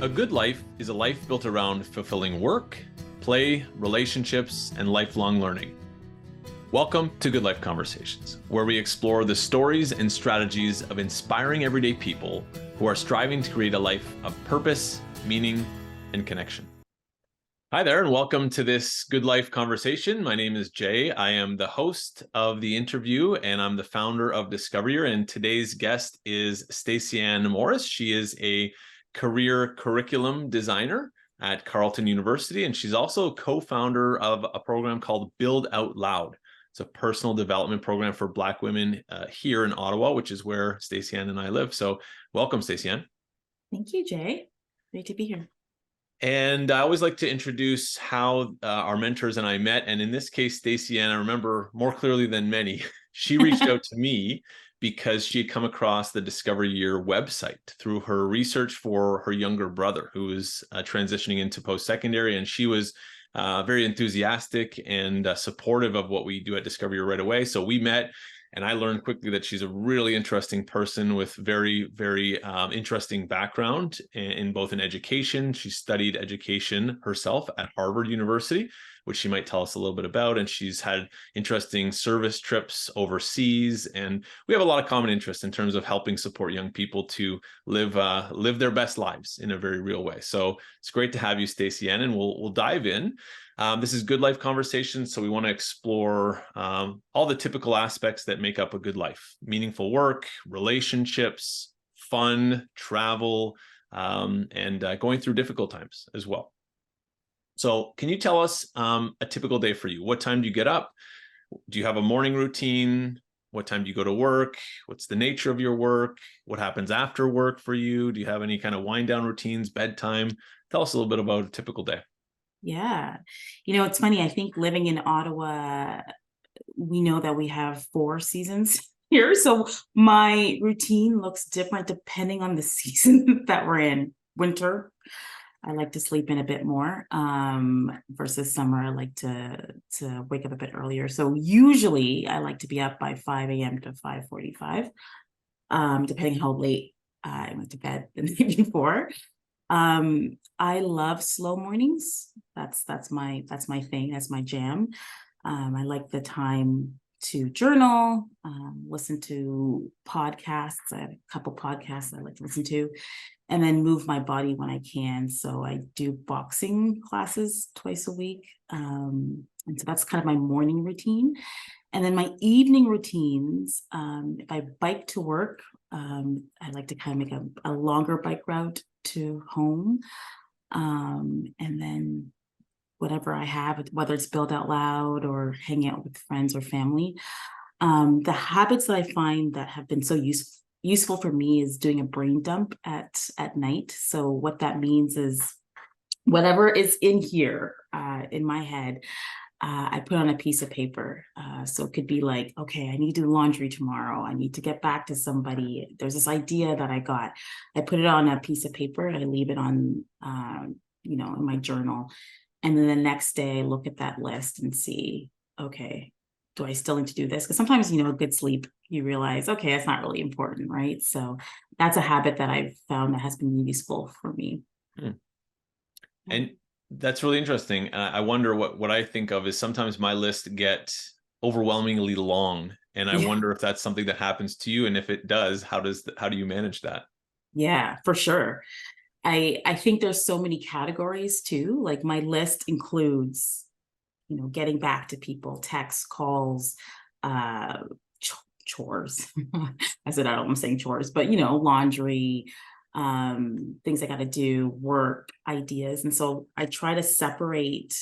A good life is a life built around fulfilling work, play, relationships, and lifelong learning. Welcome to Good Life Conversations, where we explore the stories and strategies of inspiring everyday people who are striving to create a life of purpose, meaning, and connection. Hi there, and welcome to this Good Life Conversation. My name is Jay. I am the host of the interview, and I'm the founder of Discover. And today's guest is Stacey Ann Morris. She is a career curriculum designer at Carleton University, and she's also co-founder of a program called Build Out Loud. It's a personal development program for Black women here in Ottawa, which is where Stacey Ann and I live. So welcome, Stacey Ann. Thank you, Jay. Great to be here. And I always like to introduce how our mentors and I met. And in this case, Stacey Ann, I remember more clearly than many, she reached out to me because she had come across the Discover Year website through her research for her younger brother, who was transitioning into post-secondary. And she was very enthusiastic and supportive of what we do at Discover Year right away. So we met, and I learned quickly that she's a really interesting person with very, very interesting background in both in education. She studied education herself at Harvard University, which she might tell us a little bit about. And she's had interesting service trips overseas. And we have a lot of common interests in terms of helping support young people to live their best lives in a very real way. So it's great to have you, Stacey Ann, and we'll dive in. This is Good Life Conversations, so we want to explore all the typical aspects that make up a good life: meaningful work, relationships, fun, travel, and going through difficult times as well. So can you tell us a typical day for you? What time do you get up? Do you have a morning routine? What time do you go to work? What's the nature of your work? What happens after work for you? Do you have any kind of wind down routines, bedtime? Tell us a little bit about a typical day. Yeah. It's funny. I think living in Ottawa, we know that we have 4 seasons here. So my routine looks different depending on the season that we're in. Winter, I like to sleep in a bit more versus summer. I like to wake up a bit earlier. So usually I like to be up by 5 a.m. to 5:45, depending how late I went to bed the night before. I love slow mornings. That's my thing. That's my jam. I like the time to journal, listen to podcasts. I have a couple podcasts I like to listen to, and then move my body when I can. So I do boxing classes twice a week. And so that's kind of my morning routine. And then my evening routines, if I bike to work, I like to kind of make a longer bike route to home. And then whatever I have, whether it's Build Out Loud or hang out with friends or family, the habits that I find that have been so useful for me is doing a brain dump at night. So what that means is whatever is in here in my head, I put on a piece of paper. So it could be like, okay, I need to do laundry tomorrow. I need to get back to somebody. There's this idea that I got. I put it on a piece of paper and I leave it on, in my journal. And then the next day, I look at that list and see, okay, do I still need to do this? Because sometimes, a good sleep, you realize, okay, that's not really important, right? So that's a habit that I've found that has been useful for me. And that's really interesting. I wonder what I think of is sometimes my list get overwhelmingly long, and I wonder if that's something that happens to you, and if it does, how do you manage that? Yeah, for sure. I think there's so many categories too. Like my list includes, getting back to people, texts, calls, chores. I said I'm saying chores, but laundry, things I got to do, work, ideas. And so I try to separate,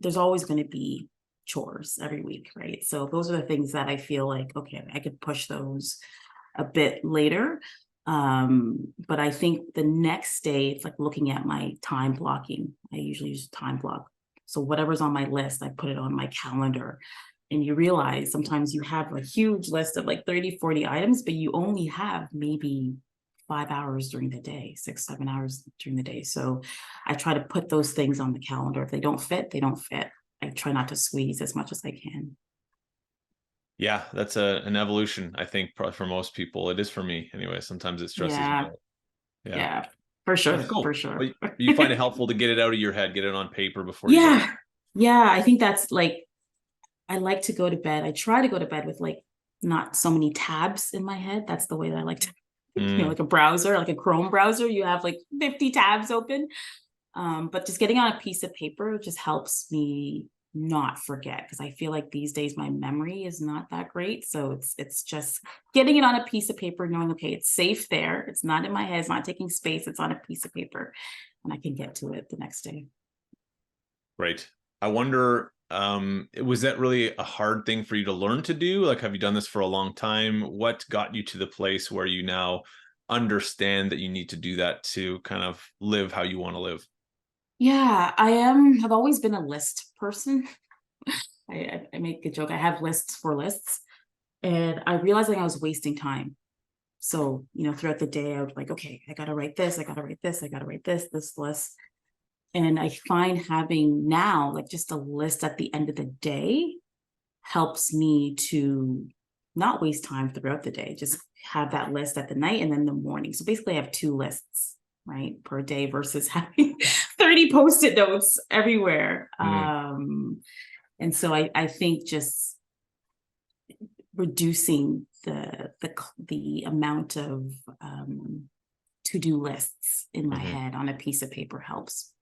there's always going to be chores every week, right? So those are the things that I feel like, okay, I could push those a bit later. But I think the next day, it's like looking at my time blocking. I usually use time block. So whatever's on my list, I put it on my calendar. And you realize sometimes you have a huge list of like 30, 40 items, but you only have maybe 5 hours during the day, 6, 7 hours during the day. So I try to put those things on the calendar. If they don't fit, they don't fit. I try not to squeeze as much as I can. Yeah, that's an evolution, I think, probably for most people. It is for me anyway. Sometimes it stresses me out. Yeah, For sure, That's for cool. sure. But you find it helpful to get it out of your head, get it on paper before you go to bed. Yeah. Yeah. I think that's like, I like to go to bed. I try to go to bed with like not so many tabs in my head. That's the way that I like to, Mm, like a browser, like a Chrome browser, you have like 50 tabs open. But just getting on a piece of paper just helps me not forget because I feel like these days my memory is not that great. So it's just getting it on a piece of paper, knowing okay, it's safe there. It's not in my head, it's not taking space, it's on a piece of paper, and I can get to it the next day. right. I wonder, was that really a hard thing for you to learn to do? Like, have you done this for a long time? What got you to the place where you now understand that you need to do that to kind of live how you want to live? Yeah, I've always been a list person. I make a joke. I have lists for lists. And I realized like I was wasting time. So, throughout the day, I would like, okay, I gotta write this, I gotta write this, I gotta write this list. And I find having now like just a list at the end of the day helps me to not waste time throughout the day. Just have that list at the night and then the morning. So basically I have two lists, right, per day versus having 30 post-it notes everywhere. Mm, And so I think just reducing the amount of to-do lists in my mhm. head on a piece of paper helps.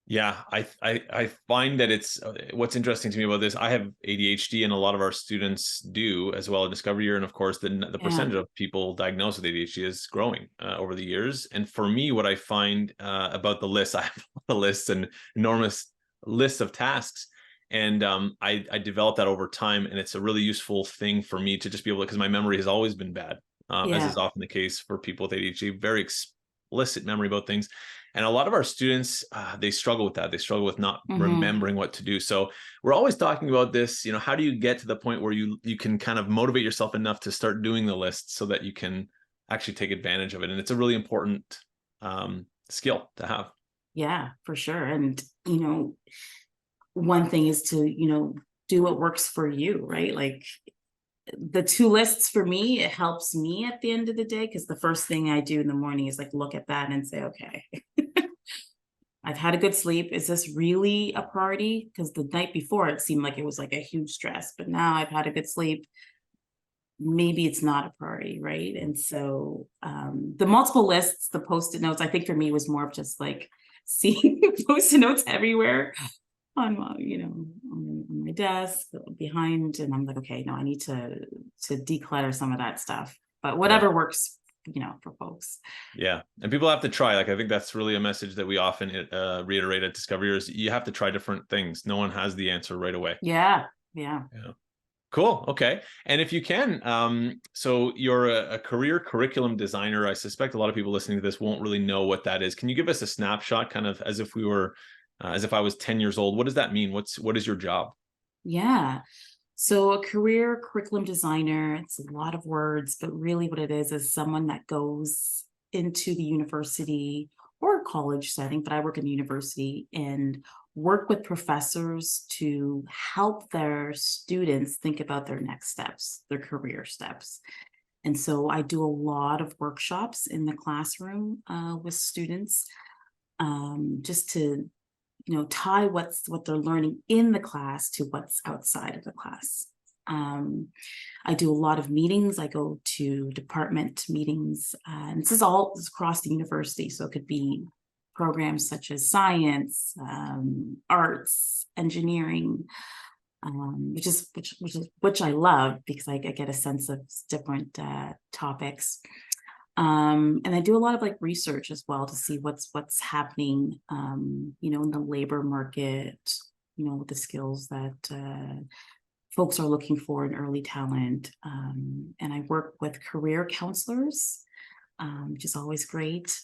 Yeah, I find that it's what's interesting to me about this. I have ADHD, and a lot of our students do as well in Discovery Year, and of course, the Yeah. percentage of people diagnosed with ADHD is growing over the years. And for me, what I find about the list, I have a list and enormous list of tasks, and I developed that over time, and it's a really useful thing for me to just be able to because my memory has always been bad, as is Yeah. often the case for people with ADHD. Very explicit memory about things, and a lot of our students, they struggle with that. They struggle with not Hmm. remembering what to do. So we're always talking about this. How do you get to the point where you can kind of motivate yourself enough to start doing the list so that you can actually take advantage of it? And it's a really important skill to have. Yeah, for sure. And one thing is to do what works for you, right? Like the two lists for me, it helps me at the end of the day because the first thing I do in the morning is like look at that and say, okay, I've had a good sleep. Is this really a priority? Because the night before it seemed like it was like a huge stress, but now I've had a good sleep. Maybe it's not a priority, right? And so the multiple lists, the post-it notes, I think for me was more of just like seeing post-it notes everywhere on my, on my desk behind, and I'm like, okay, no, I need to declutter some of that stuff. But Yeah. whatever works, for folks. Yeah. And people have to try. Like, I think that's really a message that we often reiterate at Discovery is you have to try different things. No one has the answer right away. Yeah, yeah. Yeah. Cool. Okay. And if you can, so you're a career curriculum designer. I suspect a lot of people listening to this won't really know what that is. Can you give us a snapshot, kind of as if we were, as if I was 10 years old? What does that mean? What is your job? Yeah. So a career curriculum designer, it's a lot of words, but really what it is someone that goes into the university or college setting, but I work in the university and work with professors to help their students think about their next steps, their career steps. And so I do a lot of workshops in the classroom with students just to tie what they're learning in the class to what's outside of the class. I do a lot of meetings. I go to department meetings, and this is across the university. So it could be programs such as science, arts, engineering, which I love because I get a sense of different topics. And I do a lot of like research as well to see what's happening, in the labor market, with the skills that folks are looking for in early talent. And I work with career counselors, which is always great.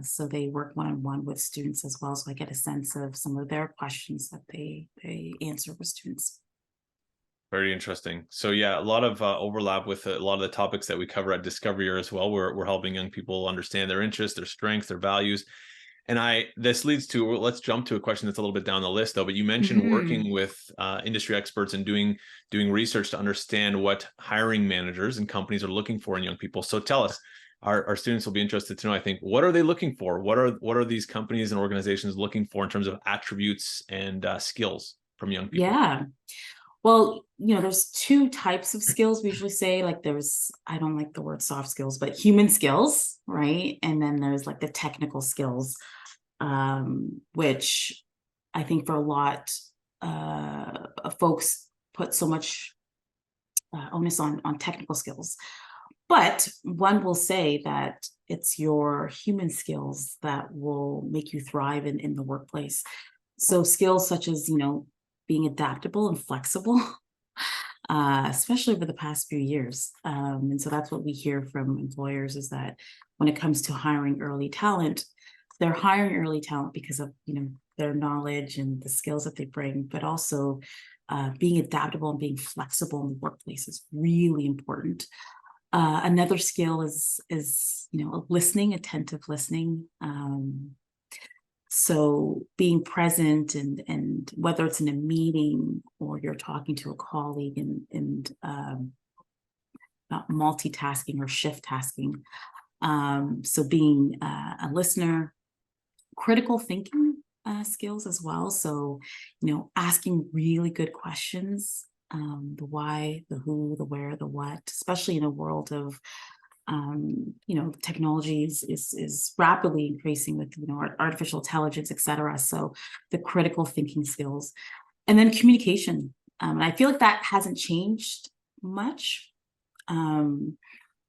So they work one-on-one with students as well. So I get a sense of some of their questions that they answer with students. Very interesting. So yeah, a lot of overlap with a lot of the topics that we cover at Discovery Year as well. We're helping young people understand their interests, their strengths, their values. And this leads to, let's jump to a question that's a little bit down the list though, but you mentioned Hmm. working with industry experts and doing research to understand what hiring managers and companies are looking for in young people. So tell us, our students will be interested to know, I think, what are they looking for? What are these companies and organizations looking for in terms of attributes and skills from young people? Yeah. Well, there's two types of skills we usually say. Like there's, I don't like the word soft skills, but human skills, right? And then there's like the technical skills, which I think for a lot of folks put so much onus on technical skills. But one will say that it's your human skills that will make you thrive in the workplace. So skills such as, being adaptable and flexible, especially over the past few years. And so that's what we hear from employers is that when it comes to hiring early talent, they're hiring early talent because of, their knowledge and the skills that they bring, but also being adaptable and being flexible in the workplace is really important. Another skill is listening, attentive listening. So being present and whether it's in a meeting or you're talking to a colleague and not multitasking or shift tasking. So being a listener, critical thinking skills as well. So, asking really good questions, the why, the who, the where, the what, especially in a world of technology is rapidly increasing with artificial intelligence, et cetera. So the critical thinking skills, and then communication. And I feel like that hasn't changed much.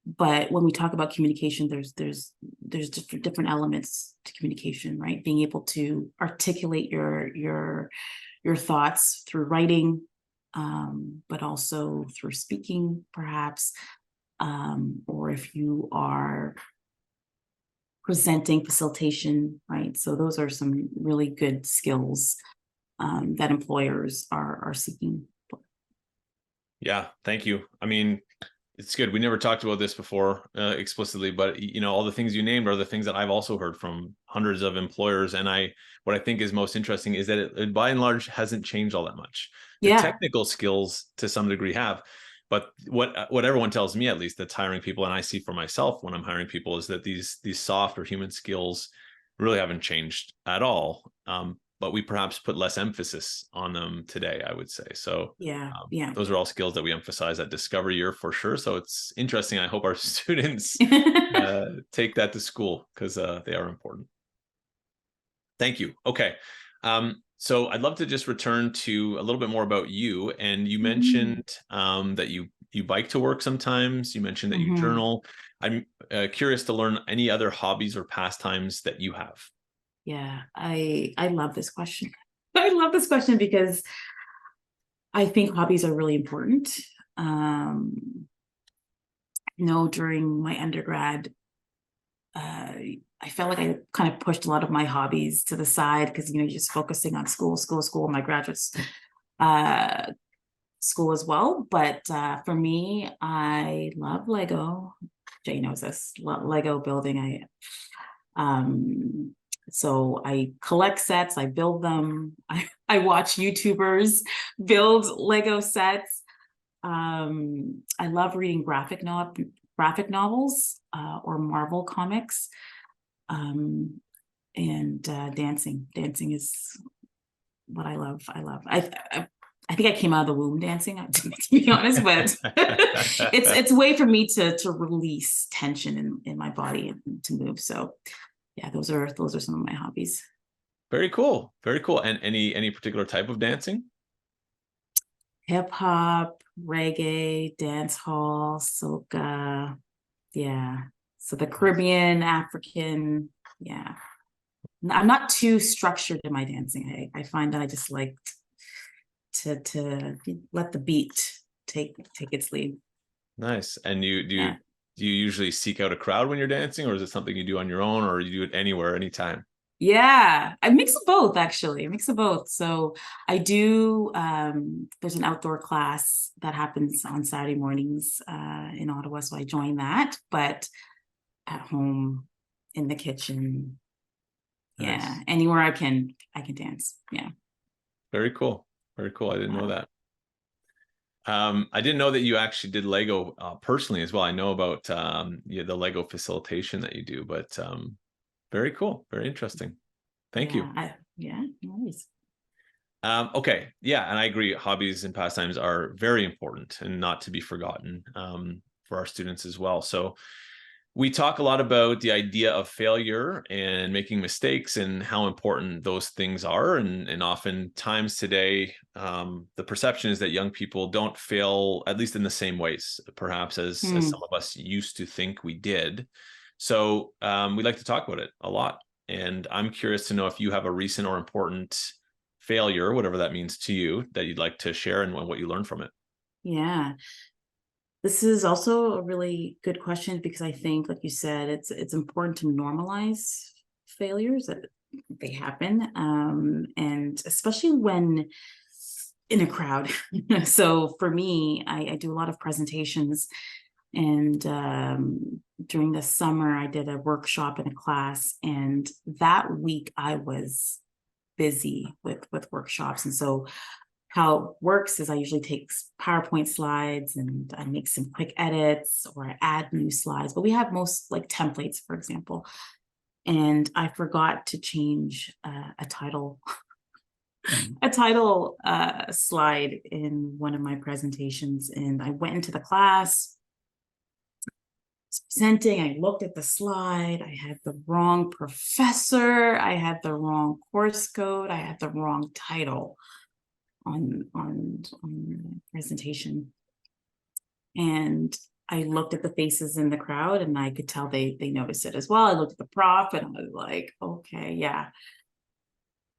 But when we talk about communication, there's different elements to communication, right? Being able to articulate your thoughts through writing, but also through speaking, perhaps. Or if you are presenting facilitation, right? So those are some really good skills that employers are seeking. Yeah, thank you. I mean, it's good. We never talked about this before explicitly, but all the things you named are the things that I've also heard from hundreds of employers. And what I think is most interesting is that it by and large hasn't changed all that much. The Yeah, technical skills to some degree have, but what everyone tells me, at least that's hiring people, and I see for myself when I'm hiring people, is that these soft or human skills really haven't changed at all. But we perhaps put less emphasis on them today, I would say. So yeah, yeah. those are all skills that we emphasize at Discover Year for sure. So it's interesting. I hope our students take that to school because they are important. Thank you. Okay. So I'd love to just return to a little bit more about you. And you mentioned that you bike to work sometimes. You mentioned that you Mm-hmm. journal. I'm curious to learn any other hobbies or pastimes that you have. Yeah, I love this question. I love this question because I think hobbies are really important. During my undergrad, I felt like I kind of pushed a lot of my hobbies to the side because you're just focusing on school, my graduate uh, school as well. But for me, I love Lego. Jay knows this. Lego building. Um, so I collect sets, I build them. I watch YouTubers build Lego sets. I love reading graphic novels or Marvel comics. Um, and dancing. Dancing is what I love. I think I came out of the womb dancing, to be honest, but it's a way for me to release tension in my body and to move. So yeah, those are some of my hobbies. Very cool. Very cool. And any particular type of dancing? Hip hop, reggae, dance hall, soca. Yeah. So the Caribbean, African. Yeah. I'm not too structured in my dancing. I find that I just like to let the beat take its lead. Nice. And you Yeah. do you usually seek out a crowd when you're dancing, or is it something you do on your own, or you do it anywhere, anytime? Yeah, a mix of both, actually, a mix of both. So I do, there's an outdoor class that happens on Saturday mornings in Ottawa. So I join that, but at home, in the kitchen, yeah, Nice. anywhere I can dance. Yeah. Very cool. Very cool. I didn't know Wow. that. I didn't know that you actually did Lego personally as well. I know about the Lego facilitation that you do, but very cool, very interesting. Thank you. Yeah, nice. Okay, yeah, and I agree. Hobbies and pastimes are very important and not to be forgotten for our students as well. So we talk a lot about the idea of failure and making mistakes and how important those things are. And oftentimes today, the perception is that young people don't fail, at least in the same ways, perhaps as some of us used to think we did. So we like to talk about it a lot. And I'm curious to know if you have a recent or important failure, whatever that means to you, that you'd like to share and what you learned from it. Yeah. This is also a really good question because I think, like you said, it's important to normalize failures that they happen, and especially when in a crowd. So for me, I do a lot of presentations, and during the summer, I did a workshop in a class, and that week I was busy with workshops, and so how it works is I usually take PowerPoint slides and I make some quick edits or I add new slides, but we have most like templates, for example. And I forgot to change a title, slide in one of my presentations. And I went into the class, presenting, I looked at the slide, I had the wrong professor, I had the wrong course code, I had the wrong title on the presentation, and I looked at the faces in the crowd and I could tell they noticed it as well. I looked at the prof and I was like, okay, yeah.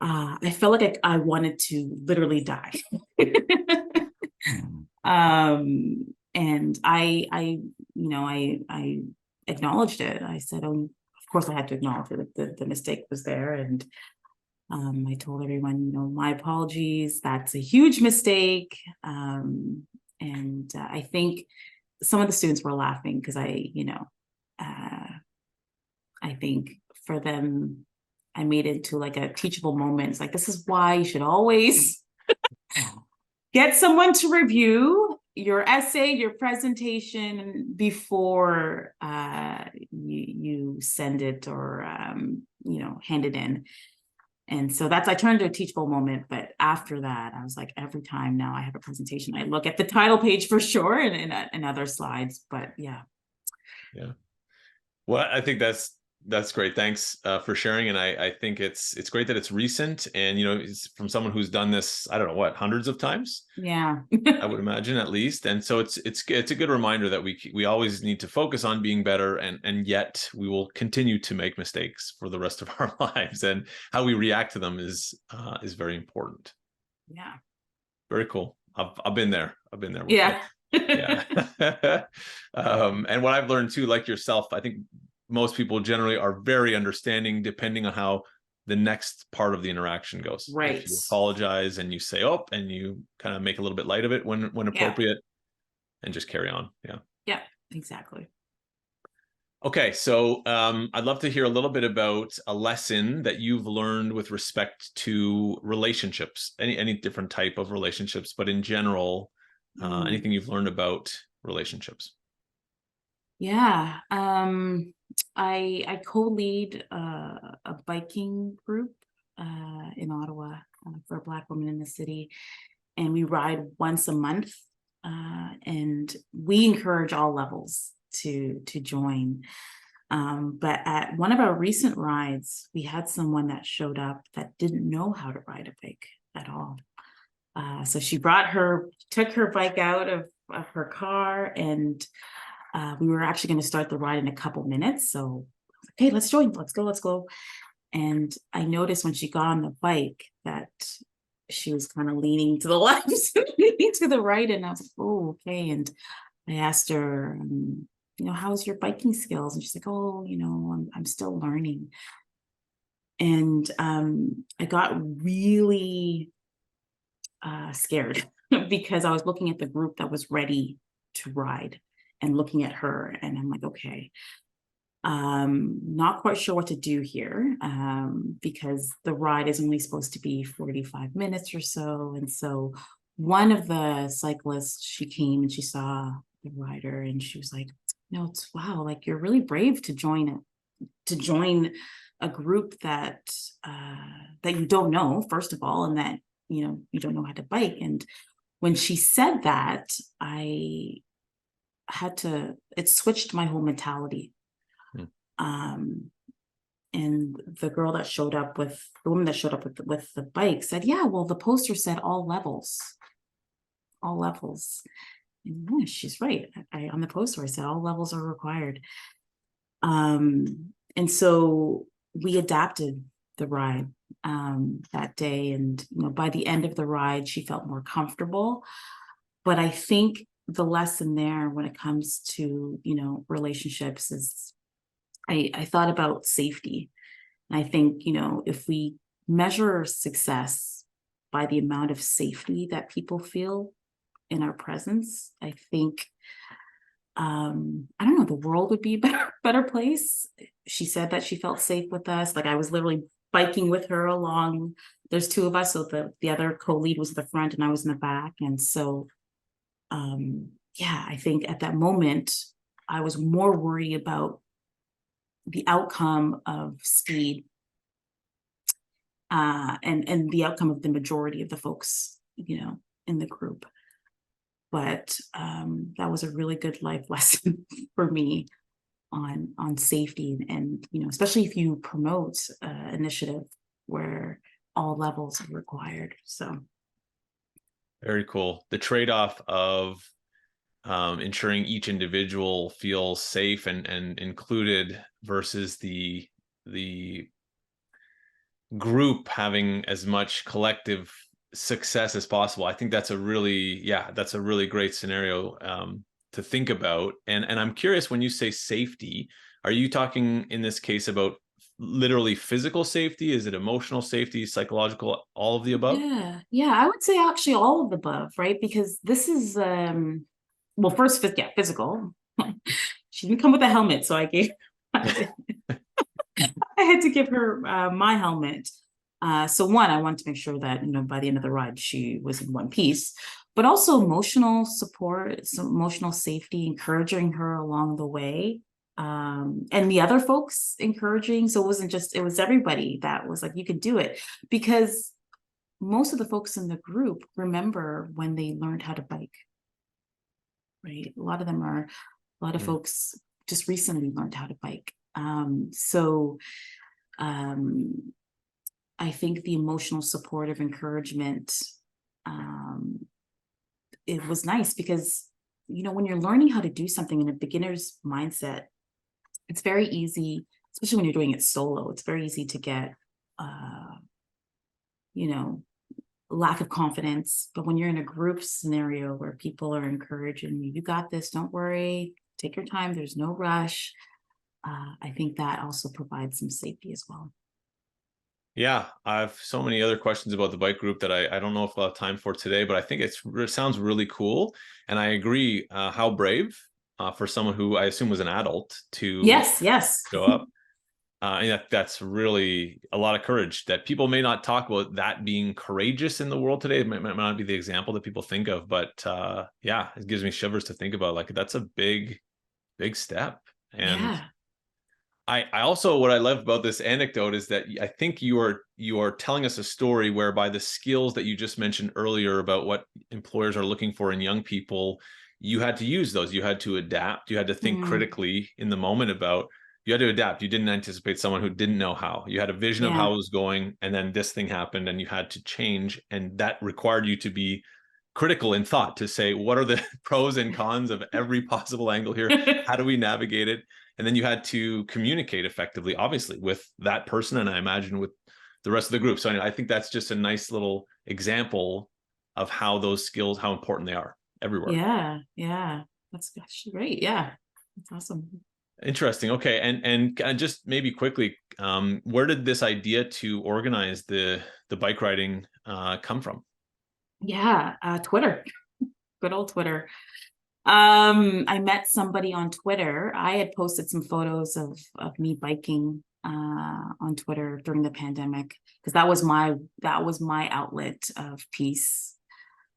I felt like I wanted to literally die. And I acknowledged it. I said, oh, of course I had to acknowledge that the mistake was there, and I told everyone, my apologies. That's a huge mistake. And I think some of the students were laughing because I think for them, I made it to like a teachable moment. It's like, this is why you should always get someone to review your essay, your presentation before you send it or hand it in. And so I turned to a teachable moment. But after that, I was like, every time now I have a presentation, I look at the title page for sure and other slides. But yeah. Yeah. Well, I think that's great. Thanks for sharing. And I think it's great that it's recent and, it's from someone who's done this, I don't know what, hundreds of times. Yeah. I would imagine at least. And so it's a good reminder that we always need to focus on being better, and yet we will continue to make mistakes for the rest of our lives, and how we react to them is very important. Yeah. Very cool. I've been there. I've been there with Yeah. yeah. And what I've learned too, like yourself, I think most people generally are very understanding depending on how the next part of the interaction goes. Right. If you apologize and you say, oh, and you kind of make a little bit light of it when appropriate, and just carry on. Yeah. Yeah, exactly. Okay, so I'd love to hear a little bit about a lesson that you've learned with respect to relationships, any different type of relationships, but in general, anything you've learned about relationships. Yeah. I co-lead a biking group in Ottawa for Black women in the city, and we ride once a month, and we encourage all levels to join. But at one of our recent rides, we had someone that showed up that didn't know how to ride a bike at all. So she took her bike out of her car, and we were actually going to start the ride in a couple minutes. So, okay, let's join. Let's go. And I noticed when she got on the bike that she was kind of leaning to the left, leaning to the right. And I was like, oh, okay. And I asked her, how's your biking skills? And she's like, oh, I'm still learning. And I got really scared because I was looking at the group that was ready to ride and looking at her, and I'm like, okay, not quite sure what to do here, because the ride is only supposed to be 45 minutes or so. And so one of the cyclists, she came and she saw the rider and she was like, no, it's wow, like you're really brave to join it, to join a group that that you don't know, first of all, and that you don't know how to bike. And when she said that, I had to, it switched my whole mentality. Hmm. And the girl that showed up with the woman that showed up with the bike said, yeah, well, the poster said all levels, all levels. And yeah, she's right. On the poster, I said all levels are required. And so we adapted the ride that day. And by the end of the ride, she felt more comfortable. But I think the lesson there when it comes to, relationships is I thought about safety. And I think, if we measure success by the amount of safety that people feel in our presence, I think I don't know, the world would be a better place. She said that she felt safe with us. Like I was literally biking with her along. There's two of us, so the other co-lead was at the front and I was in the back. And so yeah, I think at that moment I was more worried about the outcome of speed and the outcome of the majority of the folks, in the group. But that was a really good life lesson for me on safety and especially if you promote initiative where all levels are required. So Very cool. The trade-off of ensuring each individual feels safe and included versus the group having as much collective success as possible. I think that's a really great scenario to think about. And I'm curious, when you say safety, are you talking in this case about literally physical safety? Is it emotional safety, psychological, all of the above? yeah, I would say actually all of the above, right? Because this is well, first, physical. She didn't come with a helmet, so I had to give her my helmet. So one, I wanted to make sure that by the end of the ride she was in one piece, but also emotional support, some emotional safety, encouraging her along the way, and the other folks encouraging. So it wasn't just, it was everybody that was like, you could do it, because most of the folks in the group remember when they learned how to bike, right? A lot of Mm. folks just recently learned how to bike. So I think the emotional supportive encouragement, it was nice because, when you're learning how to do something in a beginner's mindset, it's very easy, especially when you're doing it solo, it's very easy to get, you know, lack of confidence. But when you're in a group scenario where people are encouraging you, you got this, don't worry, take your time, there's no rush. I think that also provides some safety as well. Yeah, I have so many other questions about the bike group that I don't know if I'll have time for today, but I think it sounds really cool. And I agree, how brave for someone who I assume was an adult to Yes. show up. And that's really a lot of courage that people may not talk about, that being courageous in the world today. It might not be the example that people think of, but yeah, it gives me shivers to think about. Like, that's a big step. And Yeah. I also, what I love about this anecdote is that I think you are telling us a story whereby the skills that you just mentioned earlier about what employers are looking for in young people, you had to use those. You had to adapt. You had to think Mm, critically in the moment about, you had to adapt. You didn't anticipate someone who didn't know how. You had a vision of yeah. how it was going, and then this thing happened and you had to change. And that required you to be critical in thought, to say, what are the pros and cons of every possible angle here? How do we navigate it? And then you had to communicate effectively, obviously, with that person, and I imagine with the rest of the group. So anyway, I think that's just a nice little example of how those skills, how important they are everywhere. Yeah. That's great. Yeah. That's awesome. Interesting. Okay, and just maybe quickly, where did this idea to organize the bike riding come from? Yeah. Twitter. Good old Twitter. I met somebody on Twitter. I had posted some photos of me biking on Twitter during the pandemic because that was my outlet of peace.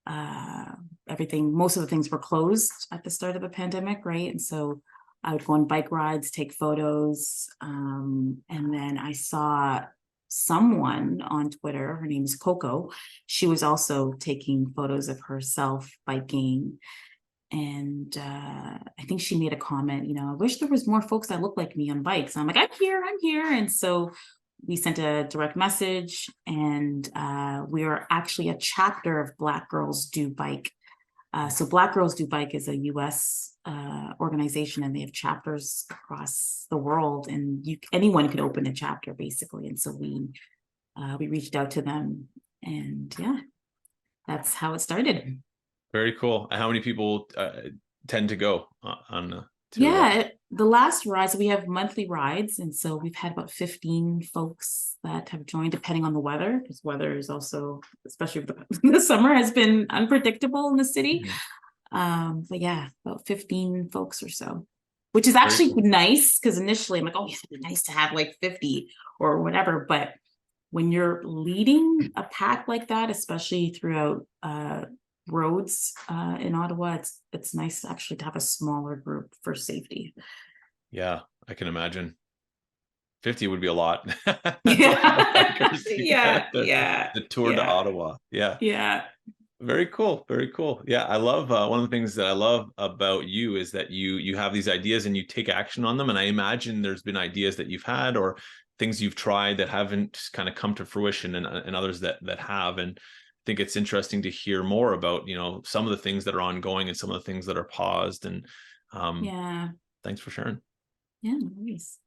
most of the things were closed at the start of the pandemic, right? And so I would go on bike rides, take photos. And then I saw someone on Twitter, her name is Coco. She was also taking photos of herself biking. And I think she made a comment, I wish there was more folks that look like me on bikes. And I'm like, I'm here. And so we sent a direct message, and we are actually a chapter of Black Girls Do Bike. So Black Girls Do Bike is a US organization, and they have chapters across the world, and anyone could open a chapter basically. And so we reached out to them, and yeah, that's how it started. Very cool. How many people tend to go on the last ride, so we have monthly rides, and so we've had about 15 folks that have joined, depending on the weather, because weather is also, especially the summer, has been unpredictable in the city. But yeah, about 15 folks or so, which is actually nice, because initially I'm like, oh, it'd be nice to have like 50 or whatever. But when you're leading a pack like that, especially throughout roads in Ottawa, it's nice actually to have a smaller group for safety. Yeah, I can imagine. 50 would be a lot. Yeah. The tour to Ottawa. Yeah. Very cool. Very cool. Yeah, I love one of the things that I love about you is that you have these ideas and you take action on them. And I imagine there's been ideas that you've had or things you've tried that haven't kind of come to fruition, and others that have. And I think it's interesting to hear more about, some of the things that are ongoing and some of the things that are paused. And thanks for sharing. Yeah, nice.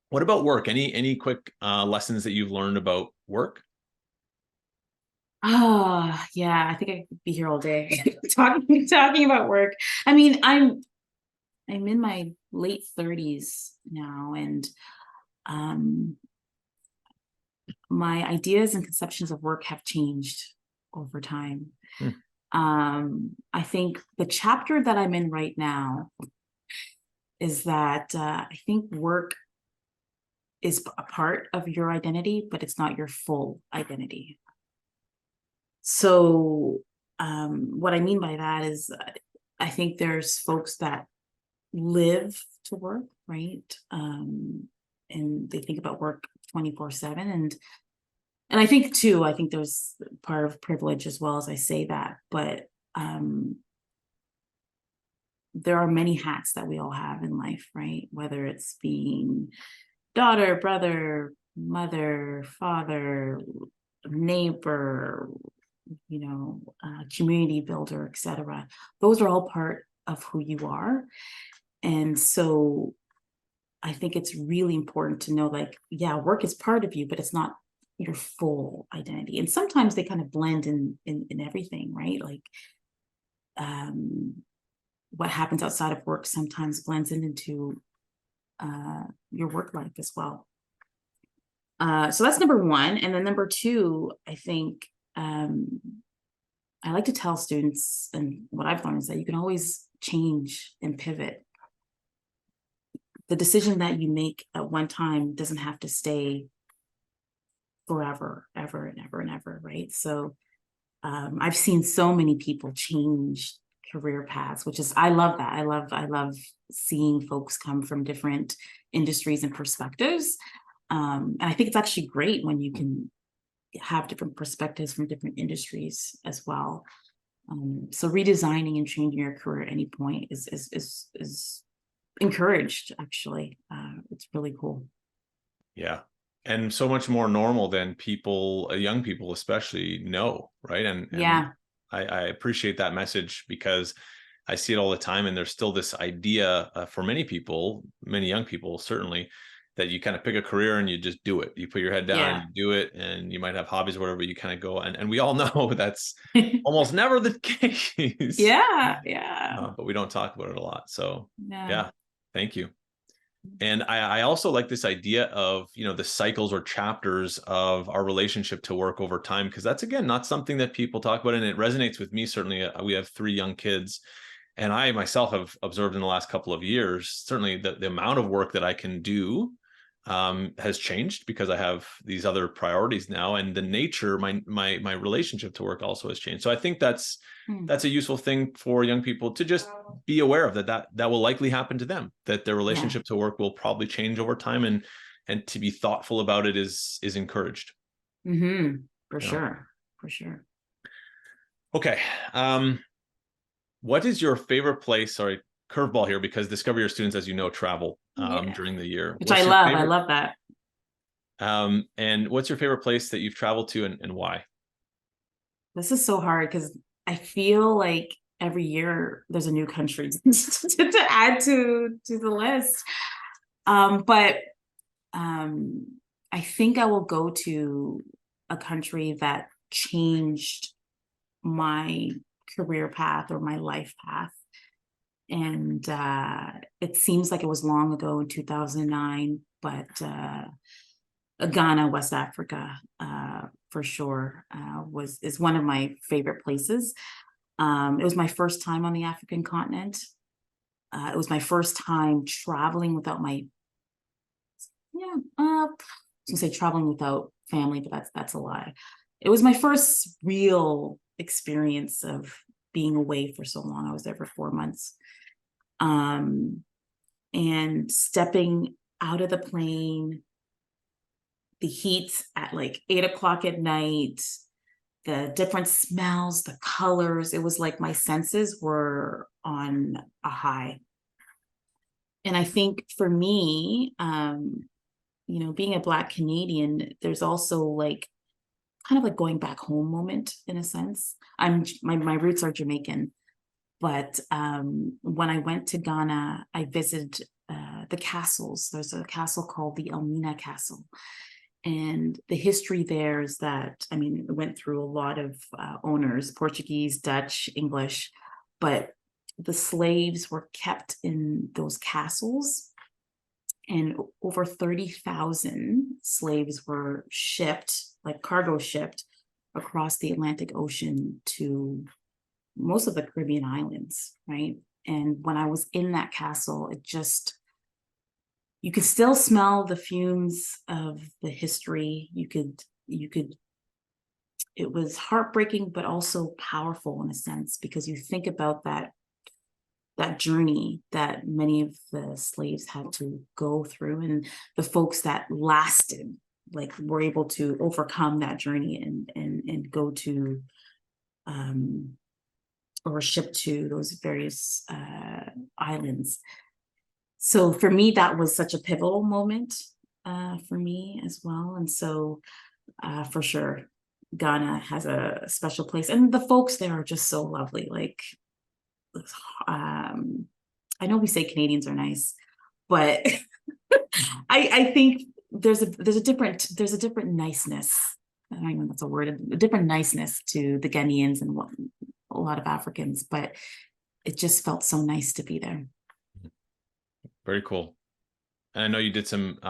What about work? Any quick lessons that you've learned about work? Oh, yeah, I think I could be here all day talking about work. I mean, I'm in my late 30s now, and my ideas and conceptions of work have changed over time. I think the chapter that I'm in right now is that I think work is a part of your identity, but it's not your full identity. So what I mean by that is I think there's folks that live to work, right? And they think about work 24/7. And I think too, there's part of privilege as well, as I say that, but there are many hats that we all have in life, right? Whether it's being daughter, brother, mother, father, neighbor, community builder, etc. Those are all part of who you are. And so I think it's really important to know, like, yeah, work is part of you, but it's not your full identity. And sometimes they kind of blend in everything, right? Like what happens outside of work sometimes blends into your work life as well. So that's number one. And then number two, I think I like to tell students, and what I've learned is that you can always change and pivot. The decision that you make at one time doesn't have to stay forever, ever and ever and ever, right? So I've seen so many people change career paths, which is, I love that. I love seeing folks come from different industries and perspectives. And I think it's actually great when you can have different perspectives from different industries as well. So redesigning and changing your career at any point is encouraged, actually. It's really cool. Yeah. And so much more normal than people, young people especially, know, right? And I appreciate that message, because I see it all the time. And there's still this idea for many people, many young people, certainly, that you kind of pick a career and you just do it. You put your head down and you do it, and you might have hobbies or whatever, you kind of go. And we all know that's almost never the case. But we don't talk about it a lot. So yeah, thank you. And I also like this idea of, the cycles or chapters of our relationship to work over time, because that's, again, not something that people talk about. And it resonates with me. Certainly, we have 3 young kids, and I myself have observed in the last couple of years, certainly the amount of work that I can do has changed because I have these other priorities now, and the nature, my relationship to work also has changed. So I think that's a useful thing for young people to just be aware of, that will likely happen to them, that their Yeah. relationship to work will probably change over time, and to be thoughtful about it is encouraged. For Yeah. sure. For sure. Okay. What is your favorite place? Sorry, curveball here, because Discover Your Students, as you know, travel Yeah. during the year. Which I What's your love. I favorite? love that. And what's your favorite place that you've traveled to, and why? This is so hard because I feel like every year there's a new country to add to the list. But I think I will go to a country that changed my career path or my life path. And it seems like it was long ago in 2009, but Ghana, West Africa, for sure, is one of my favorite places. It was my first time on the African continent. It was my first time traveling without my, yeah, I was gonna say traveling without family, but that's a lie. It was my first real experience of being away for so long. I was there for 4 months. And stepping out of the plane, the heat at like 8 o'clock at night, the different smells, the colors, it was like my senses were on a high. And I think for me, being a Black Canadian, there's also like kind of like going back home moment in a sense. My roots are Jamaican, but when I went to Ghana, I visited the castles. There's a castle called the Elmina Castle. And the history there is that, I mean, it went through a lot of owners, Portuguese, Dutch, English, but the slaves were kept in those castles. And over 30,000 slaves were shipped, like cargo shipped, across the Atlantic Ocean to most of the Caribbean islands, right? And when I was in that castle, you could still smell the fumes of the history. It was heartbreaking, but also powerful in a sense, because you think about that journey that many of the slaves had to go through, and the folks that lasted, like were able to overcome that journey and go to or shipped to those various islands. So for me, that was such a pivotal moment for me as well. And so for sure, Ghana has a special place, and the folks there are just so lovely. Like, I know we say Canadians are nice, but I think there's a different niceness. I don't even know if that's a word, a different niceness to the Ghanaians and a lot of Africans, but it just felt so nice to be there. Very cool. And I know you did some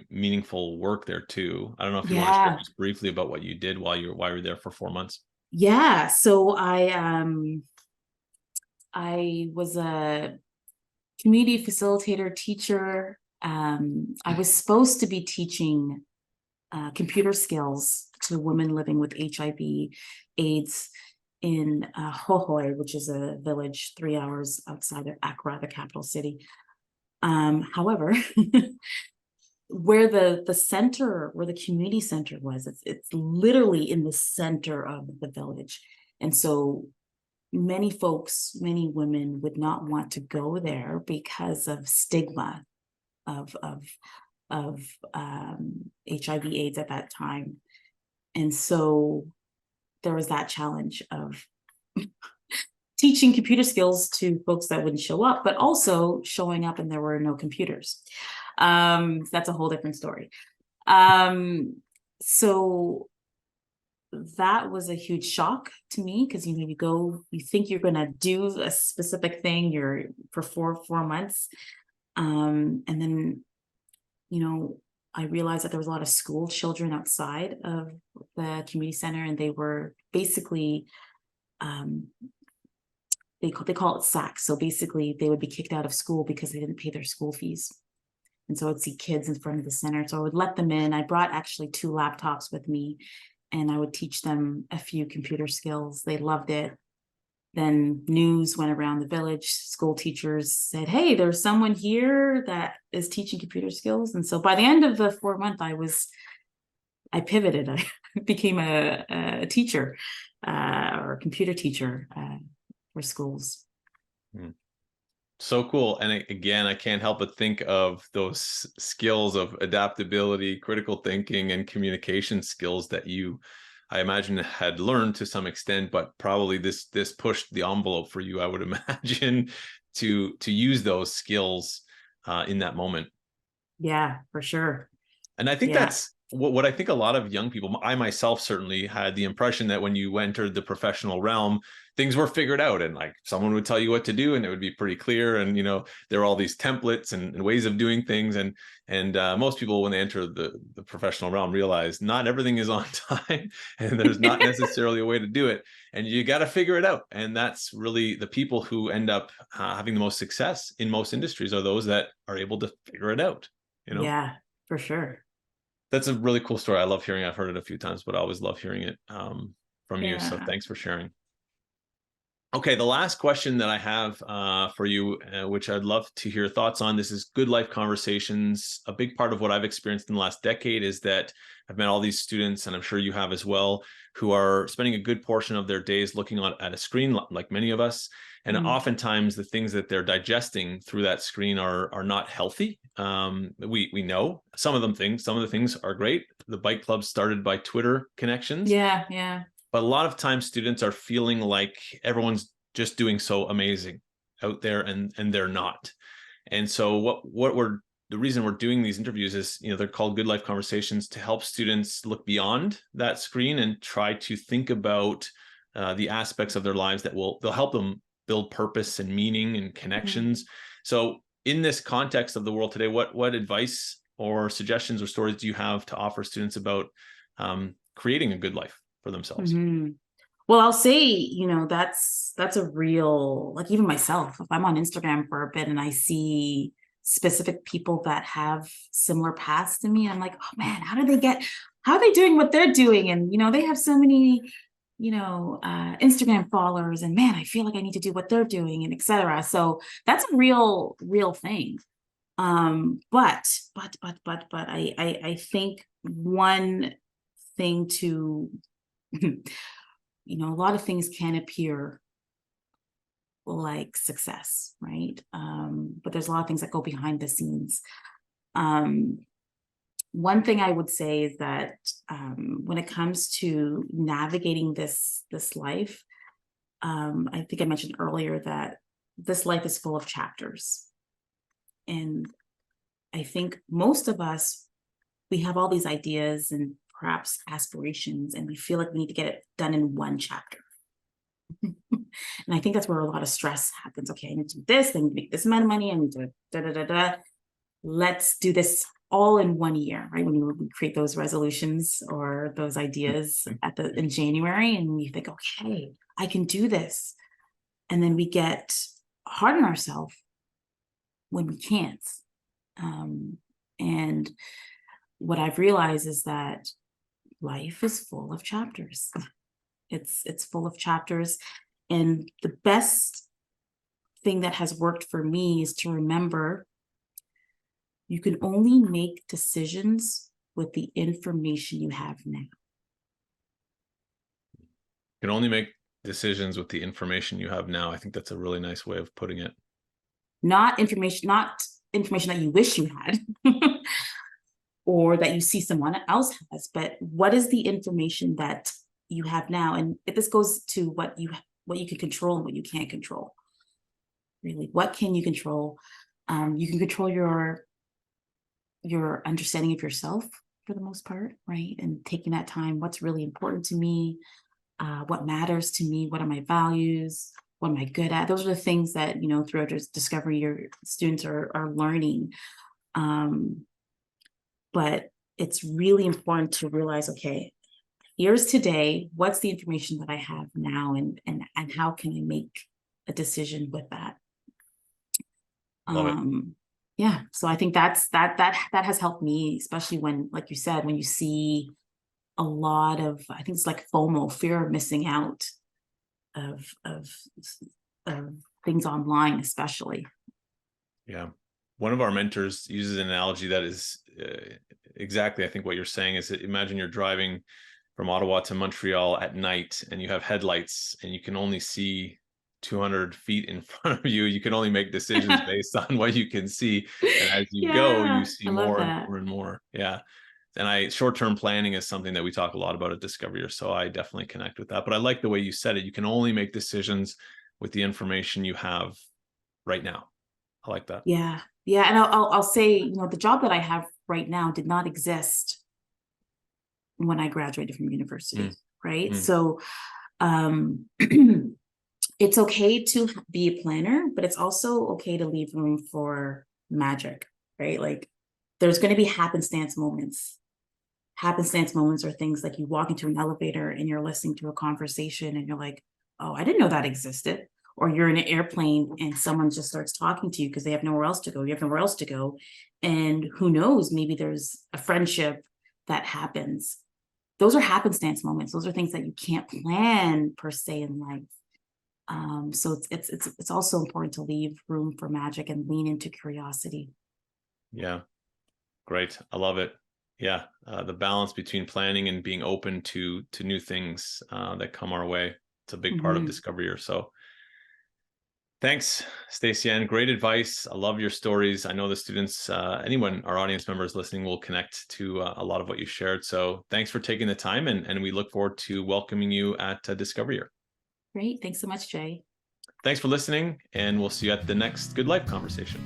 meaningful work there too. I don't know if you want to share Yeah. just briefly about what you did while you were there for 4 months. Yeah. So I was a community facilitator, teacher. I was supposed to be teaching computer skills to women living with HIV/AIDS in Hohoi, which is a village 3 hours outside of Accra, the capital city. However, where the community center was, it's literally in the center of the village. And so many women would not want to go there because of stigma of HIV/AIDS at that time. And so there was that challenge of teaching computer skills to folks that wouldn't show up, but also showing up and there were no computers. That's a whole different story. So that was a huge shock to me, because you think you're going to do a specific thing, you're for four months, and then I realized that there was a lot of school children outside of the community center, and they were basically they call it sacks. So basically they would be kicked out of school because they didn't pay their school fees. And so I'd see kids in front of the center. So I would let them in. I brought actually 2 laptops with me, and I would teach them a few computer skills. They loved it. Then news went around the village. School teachers said, hey, there's someone here that is teaching computer skills. And so by the end of the 4 month, I pivoted. I became a teacher or a computer teacher for schools. So cool. And again, I can't help but think of those skills of adaptability, critical thinking, and communication skills that you, I imagine, had learned to some extent, but probably this pushed the envelope for you, I would imagine, to use those skills in that moment. Yeah, for sure. And I think Yeah. that's what I think a lot of young people, I myself certainly had the impression that when you entered the professional realm, things were figured out, and like someone would tell you what to do and it would be pretty clear. And, you know, there are all these templates and ways of doing things. And most people, when they enter the professional realm, realize not everything is on time and there's not necessarily a way to do it. And you got to figure it out. And that's really the people who end up having the most success in most industries are those that are able to figure it out, you know? Yeah, for sure. That's a really cool story. I love hearing it. I've heard it a few times, but I always love hearing it from you. So Yeah. thanks for sharing. Okay, the last question that I have for you, which I'd love to hear thoughts on, this is good life conversations. A big part of what I've experienced in the last decade is that I've met all these students, and I'm sure you have as well, who are spending a good portion of their days looking at a screen, like many of us. And oftentimes the things that they're digesting through that screen are not healthy. We know some of the things are great. The bike club started by Twitter connections. Yeah, yeah. But a lot of times students are feeling like everyone's just doing so amazing out there, and they're not. And so the reason we're doing these interviews is, you know, they're called Good Life Conversations, to help students look beyond that screen and try to think about the aspects of their lives that they'll help them build purpose and meaning and connections. So in this context of the world today, what advice or suggestions or stories do you have to offer students about creating a good life for themselves? Well, I'll say, you know, that's a real, like, even myself, if I'm on Instagram for a bit and I see specific people that have similar paths to me, I'm like, oh man, how are they doing what they're doing? And, you know, they have so many, you know, Instagram followers, and man, I feel like I need to do what they're doing, and etc. So that's a real thing. But I think one thing to you know, a lot of things can appear like success, right? But there's a lot of things that go behind the scenes. One thing I would say is that when it comes to navigating this life, I think I mentioned earlier that this life is full of chapters. And I think most of us, we have all these ideas and perhaps aspirations, and we feel like we need to get it done in one chapter. And I think that's where a lot of stress happens. Okay, I need to do this, I need to make this amount of money, I need to da. Let's do this all in 1 year, right? When we create those resolutions or those ideas in January, and we think, okay, I can do this. And then we get hard on ourselves when we can't. And what I've realized is that life is full of chapters. It's full of chapters. And the best thing that has worked for me is to remember you can only make decisions with the information you have now. You can only make decisions with the information you have now. I think that's a really nice way of putting it. Not information that you wish you had or that you see someone else has, but what is the information that you have now? And this goes to what you can control and what you can't control. Really, what can you control? You can control your understanding of yourself for the most part, right? And taking that time, what's really important to me, what matters to me, what are my values, what am I good at? Those are the things that, you know, throughout discovery, your students are learning. But it's really important to realize, okay, here's today, what's the information that I have now, and how can I make a decision with that? Love it. Yeah. So I think that has helped me, especially when, like you said, when you see a lot of, I think it's like FOMO, fear of missing out of of things online, especially. Yeah. One of our mentors uses an analogy that is exactly, I think, what you're saying is that imagine you're driving from Ottawa to Montreal at night and you have headlights and you can only see 200 feet in front of you. You can only make decisions based on what you can see. And as you go, you Yeah, see I love more and that. more and more. Yeah. And short-term planning is something that we talk a lot about at Discovery, so I definitely connect with that. But I like the way you said it. You can only make decisions with the information you have right now. I like that. Yeah. Yeah. And I'll say, you know, the job that I have right now did not exist when I graduated from Mm, university. Right. mm, So it's okay to be a planner, but it's also okay to leave room for magic, right? Like there's going to be happenstance moments. Happenstance moments are things like you walk into an elevator and you're listening to a conversation and you're like, oh, I didn't know that existed. Or you're in an airplane and someone just starts talking to you because they have nowhere else to go. You have nowhere else to go. And who knows, maybe there's a friendship that happens. Those are happenstance moments. Those are things that you can't plan per se in life. So it's also important to leave room for magic and lean into curiosity. yeah, great. I love it. Yeah, the balance between planning and being open to new things that come our way. It's a big part of Mm-hmm. Discovery. So thanks, Stacey Ann. Great advice. I love your stories. I know the students, anyone, our audience members listening will connect to a lot of what you shared. So thanks for taking the time, and we look forward to welcoming you at Discovery. Great. Thanks so much, Jay. Thanks for listening, and we'll see you at the next Good Life conversation.